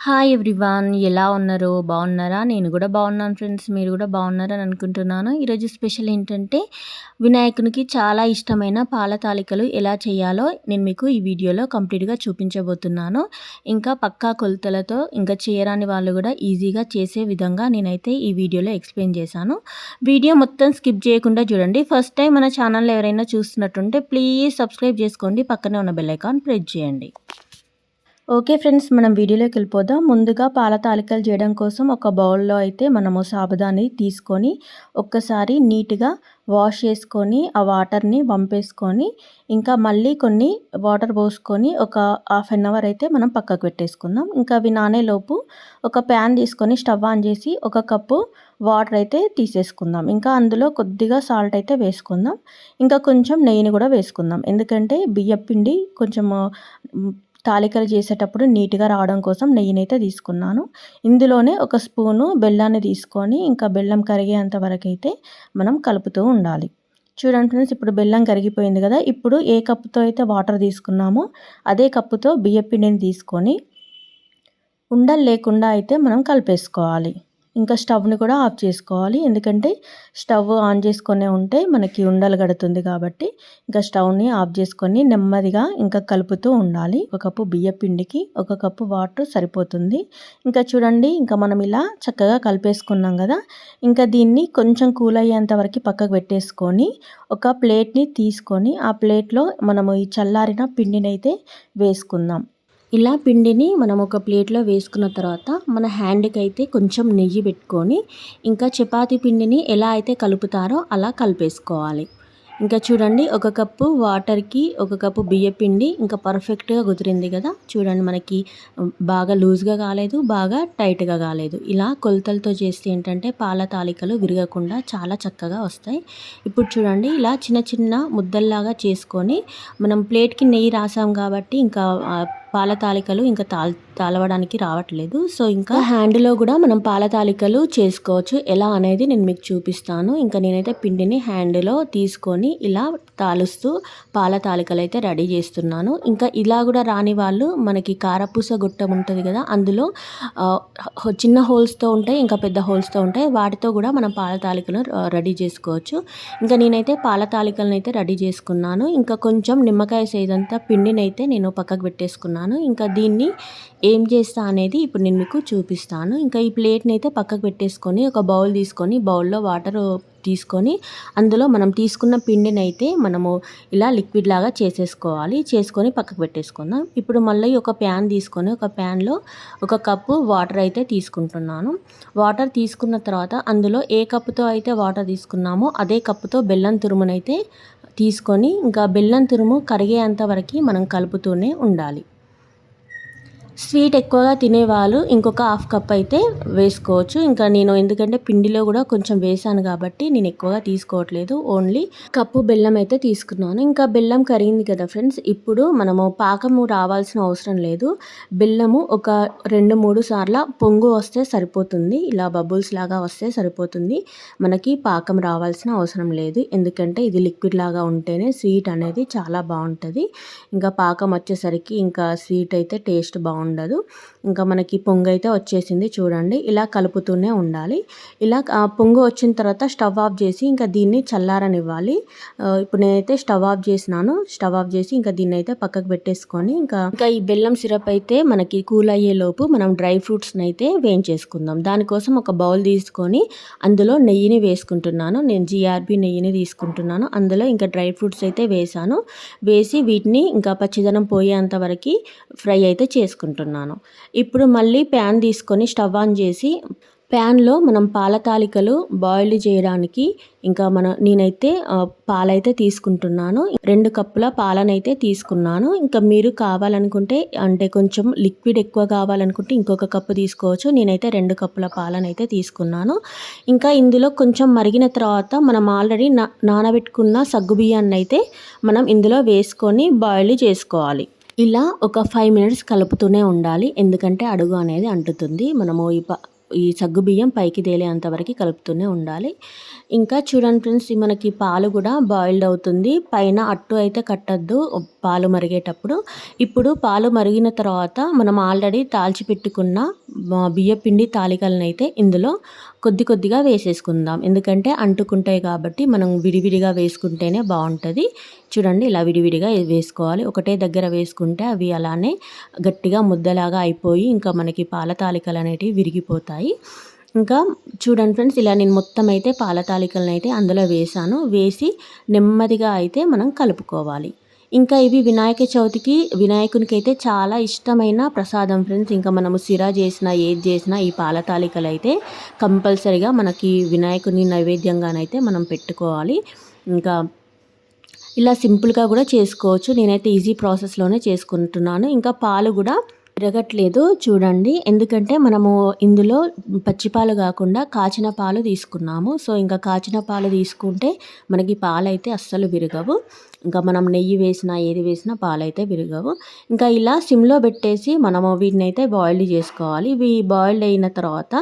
Hi everyone, ఎలా ఉన్నారు? బాగున్నారా? నేను కూడా బాగున్నాను ఫ్రెండ్స్. మీరు కూడా బాగున్నారని అనుకుంటున్నాను. ఈరోజు స్పెషల్ ఏంటంటే వినాయకునికి చాలా ఇష్టమైన పాల తాలికలు ఎలా చేయాలో నేను మీకు ఈ వీడియోలో కంప్లీట్గా చూపించబోతున్నాను. ఇంకా పక్కా కొలతలతో ఇంకా చేయరాని వాళ్ళు కూడా ఈజీగా చేసే విధంగా నేనైతే ఈ వీడియోలో ఎక్స్ప్లెయిన్ చేశాను. వీడియో మొత్తం స్కిప్ చేయకుండా చూడండి. ఫస్ట్ టైం మన ఛానల్ ఎవరైనా చూస్తున్నట్టుంటే ప్లీజ్ సబ్స్క్రైబ్ చేసుకోండి. పక్కనే ఉన్న బెల్ ఐకాన్ ప్రెస్ చేయండి. ఓకే ఫ్రెండ్స్, మనం వీడియోలోకి వెళ్ళిపోదాం. ముందుగా పాల తాలికలు చేయడం కోసం ఒక బౌల్లో అయితే మనము సాబుదాన్ని తీసుకొని ఒక్కసారి నీట్గా వాష్ చేసుకొని ఆ వాటర్ని వంపేసుకొని ఇంకా మళ్ళీ కొన్ని వాటర్ పోసుకొని ఒక ½ అయితే మనం పక్కకు పెట్టేసుకుందాం. ఇంకా అవి నానేలోపు ఒక ప్యాన్ తీసుకొని స్టవ్ ఆన్ చేసి ఒక కప్పు వాటర్ అయితే తీసేసుకుందాం. ఇంకా అందులో కొద్దిగా సాల్ట్ అయితే వేసుకుందాం. ఇంకా కొంచెం నెయ్యిని కూడా వేసుకుందాం. ఎందుకంటే బియ్యపిండి కొంచెం తాలికలు చేసేటప్పుడు నీట్గా రావడం కోసం నెయ్యినైతే తీసుకున్నాను. ఇందులోనే ఒక స్పూను బెల్లాన్ని తీసుకొని ఇంకా బెల్లం కరిగేంత వరకు అయితే మనం కలుపుతూ ఉండాలి. చూడండి ఫ్రెండ్స్, ఇప్పుడు బెల్లం కరిగిపోయింది కదా. ఇప్పుడు ఏ కప్పుతో అయితే వాటర్ తీసుకున్నామో అదే కప్పుతో బియ్యపిండిని తీసుకొని ఉండలు లేకుండా అయితే మనం కలిపేసుకోవాలి. ఇంకా స్టవ్ని కూడా ఆఫ్ చేసుకోవాలి. ఎందుకంటే స్టవ్ ఆన్ చేసుకొనే ఉంటే మనకి ఉండలు కడుతుంది కాబట్టి ఇంకా స్టవ్ని ఆఫ్ చేసుకొని నెమ్మదిగా ఇంకా కలుపుతూ ఉండాలి. ఒక కప్పు బియ్య పిండికి ఒక కప్పు వాటర్ సరిపోతుంది. ఇంకా చూడండి, ఇంకా మనం ఇలా చక్కగా కలిపేసుకున్నాం కదా. ఇంకా దీన్ని కొంచెం కూల్ అయ్యేంత వరకు పక్కకు పెట్టేసుకొని ఒక ప్లేట్ని తీసుకొని ఆ ప్లేట్లో మనము ఈ చల్లారిన పిండిని అయితే వేసుకుందాం. ఇలా పిండిని మనం ఒక ప్లేట్లో వేసుకున్న తర్వాత మన హ్యాండ్కి అయితే కొంచెం నెయ్యి పెట్టుకొని ఇంకా చపాతీ పిండిని ఎలా అయితే కలుపుతారో అలా కలిపేసుకోవాలి. ఇంకా చూడండి, ఒక కప్పు వాటర్కి ఒక కప్పు బియ్యపిండి ఇంకా పర్ఫెక్ట్గా కుదిరింది కదా. చూడండి, మనకి బాగా లూజ్గా కాలేదు, బాగా టైట్గా కాలేదు. ఇలా కొలతలతో చేస్తే ఏంటంటే పాల తాలికలు విరగకుండా చాలా చక్కగా వస్తాయి. ఇప్పుడు చూడండి, ఇలా చిన్న చిన్న ముద్దల్లాగా చేసుకొని మనం ప్లేట్కి నెయ్యి రాసాం కాబట్టి ఇంకా పాల తాలికలు ఇంకా తాళవడానికి రావట్లేదు. సో ఇంకా హ్యాండ్లో కూడా మనం పాల తాలికలు చేసుకోవచ్చు. ఎలా అనేది నేను మీకు చూపిస్తాను. ఇంకా నేనైతే పిండిని హ్యాండ్లో తీసుకొని ఇలా తాలుస్తూ పాల తాలికలు అయితే రెడీ చేస్తున్నాను. ఇంకా ఇలా కూడా రాని వాళ్ళు మనకి కారపూస గుట్టం ఉంటుంది కదా, అందులో చిన్న హోల్స్తో ఉంటాయి, ఇంకా పెద్ద హోల్స్తో ఉంటాయి. వాటితో కూడా మనం పాల తాలికలు రెడీ చేసుకోవచ్చు. ఇంకా నేనైతే పాల తాలికలను అయితే రెడీ చేసుకున్నాను. ఇంకా కొంచెం నిమ్మకాయ సైజంతా పిండిని అయితే నేను పక్కకు పెట్టేసుకున్నాను. ఇంకా దీన్ని ఏం చేస్తా అనేది ఇప్పుడు నేను మీకు చూపిస్తాను. ఇంకా ఈ ప్లేట్ని అయితే పక్కకు పెట్టేసుకొని ఒక బౌల్ తీసుకొని బౌల్లో వాటర్ తీసుకొని అందులో మనం తీసుకున్న పిండిని అయితే మనము ఇలా లిక్విడ్ లాగా చేసుకొని పక్కకు పెట్టేసుకుందాం. ఇప్పుడు మళ్ళీ ఒక ప్యాన్ తీసుకొని ఒక ప్యాన్లో ఒక కప్పు వాటర్ అయితే తీసుకుంటున్నాను. వాటర్ తీసుకున్న తర్వాత అందులో ఏ కప్పుతో అయితే వాటర్ తీసుకున్నామో అదే కప్పుతో బెల్లం తురుమునైతే తీసుకొని ఇంకా బెల్లం తురుము కరిగేంత వరకు మనం కలుపుతూనే ఉండాలి. స్వీట్ ఎక్కువగా తినేవాళ్ళు ఇంకొక ½ కప్ అయితే వేసుకోవచ్చు. ఇంకా నేను ఎందుకంటే పిండిలో కూడా కొంచెం వేసాను కాబట్టి నేను ఎక్కువగా తీసుకోవట్లేదు, ఓన్లీ కప్పు బెల్లం అయితే తీసుకున్నాను. ఇంకా బెల్లం కరిగింది కదా ఫ్రెండ్స్, ఇప్పుడు మనము పాకము రావాల్సిన అవసరం లేదు. బెల్లము ఒక 2-3 సార్లు పొంగు వస్తే సరిపోతుంది. ఇలా బబుల్స్ లాగా వస్తే సరిపోతుంది. మనకి పాకం రావాల్సిన అవసరం లేదు. ఎందుకంటే ఇది లిక్విడ్ లాగా ఉంటేనే స్వీట్ అనేది చాలా బాగుంటుంది. ఇంకా పాకం వచ్చేసరికి ఇంకా స్వీట్ అయితే టేస్ట్ ఉండదు. ఇంకా మనకి పొంగు అయితే వచ్చేసింది. చూడండి, ఇలా కలుపుతూనే ఉండాలి. ఇలా పొంగు వచ్చిన తర్వాత స్టవ్ ఆఫ్ చేసి ఇంకా దీన్ని చల్లారనివ్వాలి. ఇప్పుడు నేనైతే స్టవ్ ఆఫ్ చేసినాను. స్టవ్ ఆఫ్ చేసి ఇంకా దీన్ని అయితే పక్కకు పెట్టేసుకొని ఇంకా ఈ బెల్లం సిరప్ అయితే మనకి కూల్ అయ్యే లోపు మనం డ్రై ఫ్రూట్స్ని అయితే వేయించేసుకుందాం. దానికోసం ఒక బౌల్ తీసుకొని అందులో నెయ్యిని వేసుకుంటున్నాను. నేను జిఆర్బి నెయ్యిని తీసుకుంటున్నాను. అందులో ఇంకా డ్రై ఫ్రూట్స్ అయితే వేసి వీటిని ఇంకా పచ్చిదనం పోయేంత వరకు ఫ్రై అయితే చేసుకుంటున్నాను. ఇప్పుడు మళ్ళీ ప్యాన్ తీసుకొని స్టవ్ ఆన్ చేసి ప్యాన్లో మనం పాల తాలికలు బాయిల్ చేయడానికి ఇంకా నేనైతే పాలైతే తీసుకుంటున్నాను. 2 కప్పుల పాలనైతే తీసుకున్నాను. ఇంకా మీరు కావాలనుకుంటే అంటే కొంచెం లిక్విడ్ ఎక్కువ కావాలనుకుంటే ఇంకొక కప్పు తీసుకోవచ్చు. నేనైతే 2 కప్పుల పాలనైతే తీసుకున్నాను. ఇంకా ఇందులో కొంచెం మరిగిన తర్వాత మనం ఆల్రెడీ నానబెట్టుకున్న సగ్గుబియ్యాన్ని అయితే మనం ఇందులో వేసుకొని బాయిల్ చేసుకోవాలి. ఇలా ఒక 5 మినిట్స్ కలుపుతూనే ఉండాలి. ఎందుకంటే అడుగు అనేది అంటుతుంది. మనము ఈ సగ్గుబియ్యం పైకి తేలేంత వరకు కలుపుతూనే ఉండాలి. ఇంకా చూడండి ఫ్రెండ్స్, మనకి పాలు కూడా బాయిల్డ్ అవుతుంది. పైన అట్టు అయితే కట్టద్దు పాలు మరిగేటప్పుడు. ఇప్పుడు పాలు మరిగిన తర్వాత మనం ఆల్రెడీ తాల్చి పెట్టుకున్న బియ్యపిండి తాలికలనైతే ఇందులో కొద్దిగా వేసేసుకుందాం. ఎందుకంటే అంటుకుంటాయి కాబట్టి మనం విడివిడిగా వేసుకుంటేనే బాగుంటుంది. చూడండి, ఇలా విడివిడిగా వేసుకోవాలి. ఒకటే దగ్గర వేసుకుంటే అవి అలానే గట్టిగా ముద్దలాగా అయిపోయి ఇంకా మనకి పాల తాలికలు అనేటివి విరిగిపోతాయి. ఇంకా చూడండి ఫ్రెండ్స్, ఇలా నేను మొత్తం అయితే పాల తాలికలను అయితే అందులో వేసాను. వేసి నెమ్మదిగా అయితే మనం కలుపుకోవాలి. ఇంకా ఇవి వినాయక చవితికి వినాయకునికి అయితే చాలా ఇష్టమైన ప్రసాదం ఫ్రెండ్స్. ఇంకా మనము సిరా చేసినా ఏది చేసినా ఈ పాల తాలికలు అయితే కంపల్సరిగా మనకి వినాయకుని నైవేద్యంగానైతే మనం పెట్టుకోవాలి. ఇంకా ఇలా సింపుల్గా కూడా చేసుకోవచ్చు. నేనైతే ఈజీ ప్రాసెస్లోనే చేసుకుంటున్నాను. ఇంకా పాలు కూడా విరగట్లేదు చూడండి, ఎందుకంటే మనము ఇందులో పచ్చిపాలు కాకుండా కాచిన పాలు తీసుకున్నాము. సో ఇంకా కాచిన పాలు తీసుకుంటే మనకి పాలు అయితే అస్సలు విరగవు. ఇంకా మనం నెయ్యి వేసినా ఏది వేసినా పాలైతే విరగవు. ఇంకా ఇలా సిమ్లో పెట్టేసి మనము వీటిని అయితే బాయిల్డ్ చేసుకోవాలి. ఇవి బాయిల్డ్ అయిన తర్వాత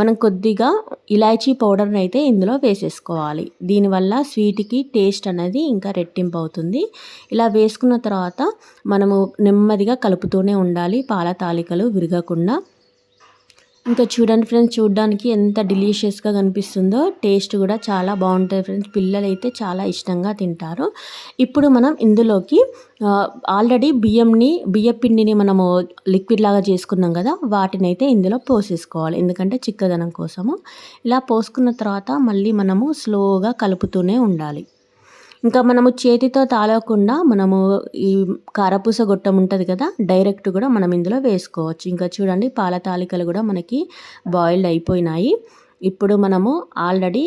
మనం కొద్దిగా ఇలాచీ పౌడర్ని అయితే ఇందులో వేసేసుకోవాలి. దీనివల్ల స్వీట్కి టేస్ట్ అనేది ఇంకా రెట్టింపు అవుతుంది. ఇలా వేసుకున్న తర్వాత మనము నెమ్మదిగా కలుపుతూనే ఉండాలి పాల తాలికలు విరగకుండా. ఇంకా చూడండి ఫ్రెండ్స్, చూడడానికి ఎంత డెలిషియస్గా కనిపిస్తుందో, టేస్ట్ కూడా చాలా బాగుంటుంది ఫ్రెండ్స్. పిల్లలు అయితే చాలా ఇష్టంగా తింటారు. ఇప్పుడు మనం ఇందులోకి ఆల్రెడీ బియ్యపిండిని మనము లిక్విడ్ లాగా చేసుకున్నాం కదా, వాటిని అయితే ఇందులో పోసేసుకోవాలి. ఎందుకంటే చిక్కదనం కోసము. ఇలా పోసుకున్న తర్వాత మళ్ళీ మనము స్లోగా కలుపుతూనే ఉండాలి. ఇంకా మనము చేతితో తాళకుండా మనము ఈ కారపూస గొట్టం ఉంటుంది కదా, డైరెక్ట్ కూడా మనం ఇందులో వేసుకోవచ్చు. ఇంకా చూడండి, పాల తాలికలు కూడా మనకి బాయిల్డ్ అయిపోయినాయి. ఇప్పుడు మనము ఆల్రెడీ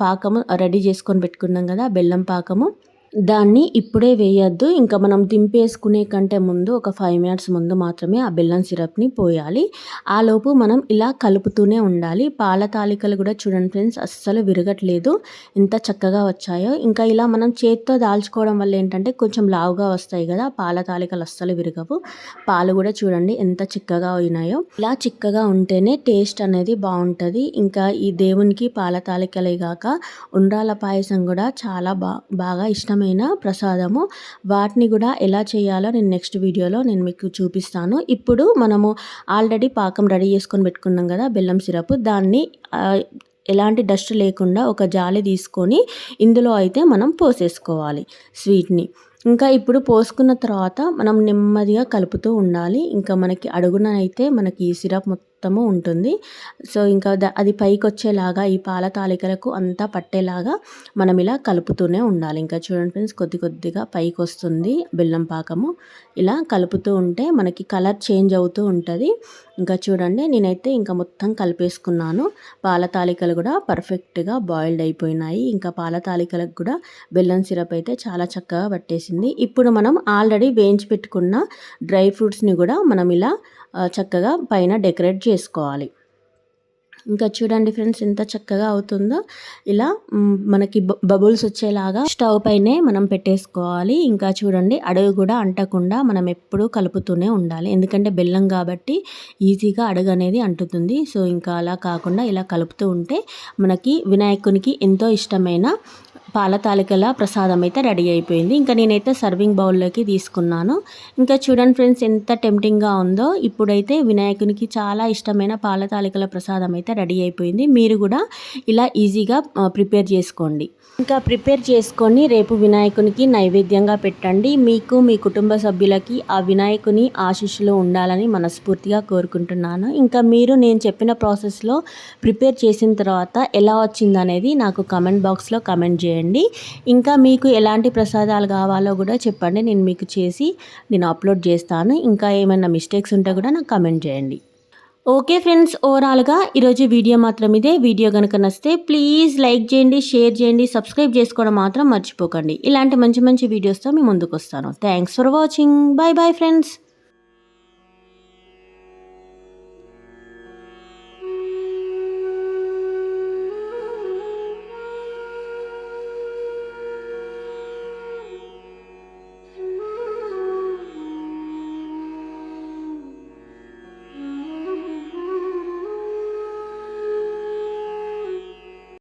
పాకము రెడీ చేసుకొని పెట్టుకున్నాం కదా, బెల్లం పాకము, దాన్ని ఇప్పుడే వేయద్దు. ఇంకా మనం దింపేసుకునే కంటే ముందు ఒక 5 మినిట్స్ ముందు మాత్రమే ఆ బెల్లం సిరప్ని పోయాలి. ఆ లోపు మనం ఇలా కలుపుతూనే ఉండాలి. పాల తాలికలు కూడా చూడండి ఫ్రెండ్స్, అస్సలు విరగట్లేదు, ఎంత చక్కగా వచ్చాయో. ఇంకా ఇలా మనం చేతితో దాల్చుకోవడం వల్ల ఏంటంటే కొంచెం లావుగా వస్తాయి కదా, పాల తాలికలు అస్సలు విరగవు. పాలు కూడా చూడండి ఎంత చిక్కగా అయినాయో. ఇలా చిక్కగా ఉంటేనే టేస్ట్ అనేది బాగుంటుంది. ఇంకా ఈ దేవునికి పాల తాలికలే కాక ఉండ్రాల పాయసం కూడా చాలా బాగా ఇష్టమైన ప్రసాదము. వాటిని కూడా ఎలా చేయాలో నేను నెక్స్ట్ వీడియోలో నేను మీకు చూపిస్తాను. ఇప్పుడు మనము ఆల్రెడీ పాకం రెడీ చేసుకొని పెట్టుకున్నాం కదా బెల్లం సిరప్, దాన్ని ఎలాంటి డస్ట్ లేకుండా ఒక జాలి తీసుకొని ఇందులో అయితే మనం పోసేసుకోవాలి స్వీట్ని. ఇంకా ఇప్పుడు పోసుకున్న తర్వాత మనం నెమ్మదిగా కలుపుతూ ఉండాలి. ఇంకా మనకి అడుగున అయితే మనకి ఈ సిరప్ మొత్తము ఉంటుంది. సో ఇంకా అది పైకి వచ్చేలాగా ఈ పాల తాలికలకు అంతా పట్టేలాగా మనం ఇలా కలుపుతూనే ఉండాలి. ఇంకా చూడండి ఫ్రెండ్స్, కొద్దిగా పైకి వస్తుంది బెల్లం పాకము. ఇలా కలుపుతూ ఉంటే మనకి కలర్ చేంజ్ అవుతూ ఉంటుంది. ఇంకా చూడండి, నేనైతే ఇంకా మొత్తం కలిపేసుకున్నాను. పాల తాలికలు కూడా పర్ఫెక్ట్గా బాయిల్డ్ అయిపోయినాయి. ఇంకా పాల తాలికలకు కూడా బెల్లం సిరప్ అయితే చాలా చక్కగా పట్టేసింది. ఇప్పుడు మనం ఆల్రెడీ వేయించి పెట్టుకున్న డ్రై ఫ్రూట్స్ని కూడా మనం ఇలా చక్కగా పైన డెకరేట్ చేసుకోవాలి. ఇంకా చూడండి ఫ్రెండ్స్, ఎంత చక్కగా అవుతుందో. ఇలా మనకి బబుల్స్ వచ్చేలాగా స్టవ్ పైనే మనం పెట్టేసుకోవాలి. ఇంకా చూడండి, అడుగు కూడా అంటకుండా మనం ఎప్పుడూ కలుపుతూనే ఉండాలి. ఎందుకంటే బెల్లం కాబట్టి ఈజీగా అడుగు అనేది అంటుతుంది. సో ఇంకా అలా కాకుండా ఇలా కలుపుతూ ఉంటే మనకి వినాయకునికి ఎంతో ఇష్టమైన పాల తాలికల ప్రసాదం అయితే రెడీ అయిపోయింది. ఇంకా నేనైతే సర్వింగ్ బౌల్లోకి తీసుకున్నాను. ఇంకా చూడండి ఫ్రెండ్స్, ఎంత టెంప్టింగ్గా ఉందో. ఇప్పుడైతే వినాయకునికి చాలా ఇష్టమైన పాల తాలికల ప్రసాదం అయితే రెడీ అయిపోయింది. మీరు కూడా ఇలా ఈజీగా ప్రిపేర్ చేసుకోండి. ఇంకా ప్రిపేర్ చేసుకొని రేపు వినాయకునికి నైవేద్యంగా పెట్టండి. మీకు మీ కుటుంబ సభ్యులకి ఆ వినాయకుని ఆశీస్సులు ఉండాలని మనస్ఫూర్తిగా కోరుకుంటున్నాను. ఇంకా మీరు నేను చెప్పిన ప్రాసెస్లో ప్రిపేర్ చేసిన తర్వాత ఎలా వచ్చిందనేది నాకు కమెంట్ బాక్స్లో కమెంట్ చేయండి. ఇంకా మీకు ఎలాంటి ప్రసాదాలు కావాలో కూడా చెప్పండి, నేను మీకు చేసి నేను అప్లోడ్ చేస్తాను. ఇంకా ఏమైనా మిస్టేక్స్ ఉంటే కూడా నాకు కమెంట్ చేయండి. ఓకే ఫ్రెండ్స్, ఓవరాల్గా ఈరోజు వీడియో మాత్రం ఇదే. వీడియో కనుక నచ్చితే ప్లీజ్ లైక్ చేయండి, షేర్ చేయండి, సబ్స్క్రైబ్ చేసుకోవడం మాత్రం మర్చిపోకండి. ఇలాంటి మంచి వీడియోస్తో మీ ముందుకు వస్తాను. Thanks for watching. Bye friends.